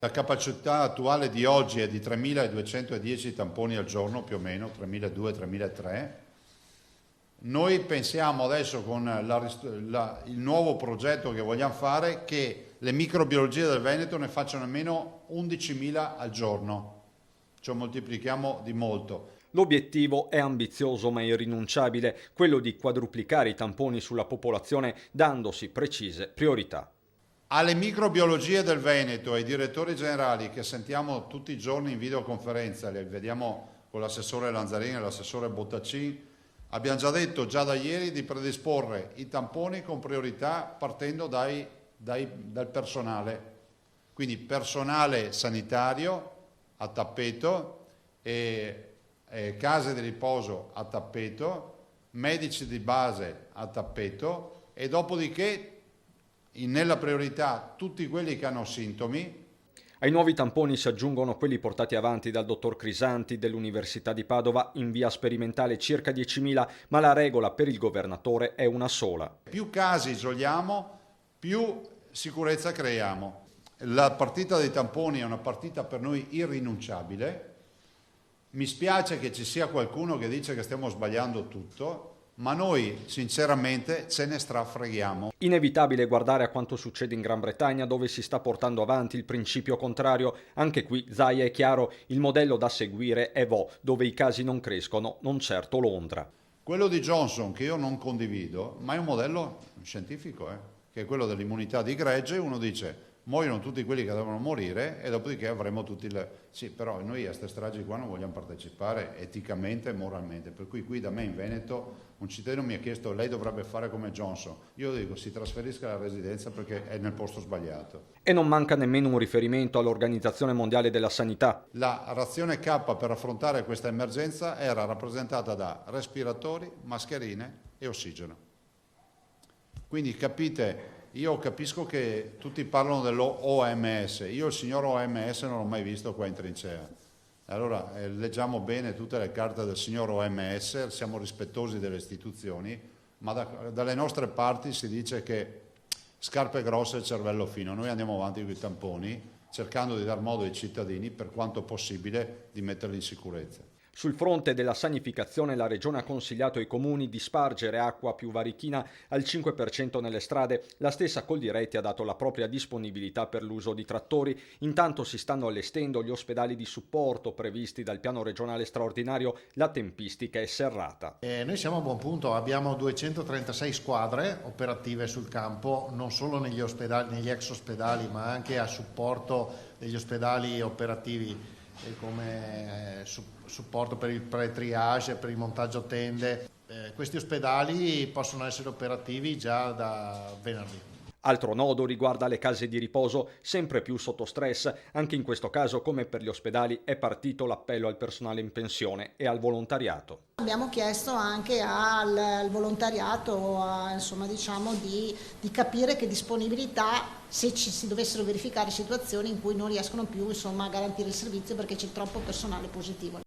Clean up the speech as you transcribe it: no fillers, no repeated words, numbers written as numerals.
La capacità attuale di oggi è di 3.210 tamponi al giorno, più o meno, 3.200-3.300. Noi pensiamo adesso con il nuovo progetto che vogliamo fare che le microbiologie del Veneto ne facciano almeno 11.000 al giorno, cioè moltiplichiamo di molto. L'obiettivo è ambizioso ma irrinunciabile, quello di quadruplicare i tamponi sulla popolazione dandosi precise priorità. Alle microbiologie del Veneto, ai direttori generali che sentiamo tutti i giorni in videoconferenza, li vediamo con l'assessore Lanzarini e l'assessore Bottacci, abbiamo già detto già da ieri di predisporre i tamponi con priorità partendo dal personale, quindi personale sanitario a tappeto, case di riposo a tappeto, medici di base a tappeto e dopodiché nella priorità tutti quelli che hanno sintomi. Ai nuovi tamponi si aggiungono quelli portati avanti dal dottor Crisanti dell'Università di Padova in via sperimentale circa 10.000, ma la regola per il governatore è una sola. Più casi isoliamo, più sicurezza creiamo. La partita dei tamponi è una partita per noi irrinunciabile. Mi spiace che ci sia qualcuno che dice che stiamo sbagliando tutto, ma noi sinceramente ce ne strafreghiamo. Inevitabile guardare a quanto succede in Gran Bretagna, dove si sta portando avanti il principio contrario. Anche qui, Zaia è chiaro, il modello da seguire è Vo, dove i casi non crescono, non certo Londra. Quello di Johnson, che io non condivido, ma è un modello scientifico, che è quello dell'immunità di gregge. Uno dice muoiono tutti quelli che devono morire e dopodiché avremo tutti le... Sì, però noi a queste stragi qua non vogliamo partecipare eticamente e moralmente, per cui qui da me in Veneto un cittadino mi ha chiesto lei dovrebbe fare come Johnson. Io dico si trasferisca alla residenza perché è nel posto sbagliato. E non manca nemmeno un riferimento all'Organizzazione Mondiale della Sanità. La razione K per affrontare questa emergenza era rappresentata da respiratori, mascherine e ossigeno. Quindi capite... Io capisco che tutti parlano dell'OMS, io il signor OMS non l'ho mai visto qua in trincea. Allora leggiamo bene tutte le carte del signor OMS, siamo rispettosi delle istituzioni, ma dalle nostre parti si dice che scarpe grosse e cervello fino. Noi andiamo avanti con i tamponi cercando di dar modo ai cittadini per quanto possibile di metterli in sicurezza. Sul fronte della sanificazione la Regione ha consigliato ai comuni di spargere acqua più varichina al 5% nelle strade, la stessa Coldiretti ha dato la propria disponibilità per l'uso di trattori, intanto si stanno allestendo gli ospedali di supporto previsti dal piano regionale straordinario, la tempistica è serrata. Noi siamo a buon punto, abbiamo 236 squadre operative sul campo, non solo negli ospedali, negli ex ospedali, ma anche a supporto degli ospedali operativi come supporto per il pre-triage, per il montaggio tende. Questi ospedali possono essere operativi già da venerdì. Altro nodo riguarda le case di riposo, sempre più sotto stress. Anche in questo caso, come per gli ospedali, è partito l'appello al personale in pensione e al volontariato. Abbiamo chiesto anche al volontariato di capire che disponibilità, se si dovessero verificare situazioni in cui non riescono più a garantire il servizio perché c'è troppo personale positivo.